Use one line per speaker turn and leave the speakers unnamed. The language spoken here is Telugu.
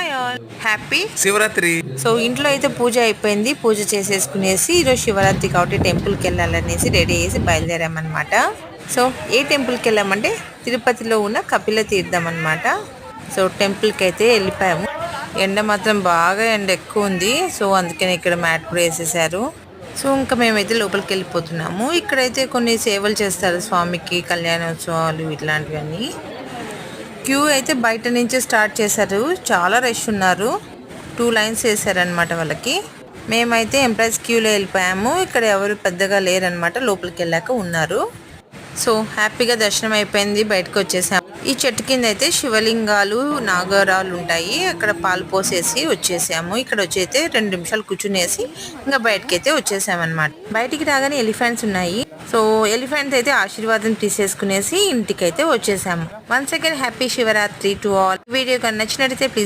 Hi all, happy
Shivaratri.
So ఇంట్లో అయితే పూజ అయిపోయింది. పూజ చేసేసుకునేసి ఈరోజు శివరాత్రి కాబట్టి టెంపుల్కి వెళ్ళాలనేసి రెడీ చేసి బయలుదేరామన్నమాట. సో ఏ టెంపుల్కి వెళ్ళామంటే తిరుపతిలో ఉన్న కపిల తీర్థం అన్నమాట. సో టెంపుల్కి అయితే వెళ్ళిపోయాము. ఎండ మాత్రం బాగా ఎక్కువ ఉంది. సో అందుకని ఇక్కడ మ్యాట్ కూడా వేసేసారు. సో ఇంకా మేమైతే లోపలికి వెళ్ళిపోతున్నాము. ఇక్కడైతే కొన్ని సేవలు చేస్తారు స్వామికి, కళ్యాణోత్సవాలు ఇట్లాంటివన్నీ. క్యూ అయితే బయట నుంచే స్టార్ట్ చేశారు. చాలా రష్ ఉన్నారు. 2 లైన్స్ వేసారనమాట వాళ్ళకి. మేమైతే ఎంప్లాయీస్ క్యూలో వెళ్ళిపోయాము. ఇక్కడ ఎవరు పెద్దగా లేరనమాట, లోపలికి వెళ్ళాక ఉన్నారు. సో హ్యాపీగా దర్శనం అయిపోయింది, బయటకు వచ్చేసాము. ఈ చెట్టు కింద అయితే శివలింగాలు, నాగరాలు ఉంటాయి. అక్కడ పాలు పోసేసి వచ్చేసాము. ఇక్కడ వచ్చి అయితే 2 నిమిషాలు కూర్చునేసి ఇంకా బయటకి అయితే వచ్చేసామన్నమాట. బయటికి రాగానే ఎలిఫెంట్స్ ఉన్నాయి. సో ఎలిఫెంట్స్ అయితే ఆశీర్వాదం తీసేసుకునేసి ఇంటికి అయితే వచ్చేసాము. Once again happy Shivaratri to all. Video కానీ నచ్చినట్లయితే ప్లీజ్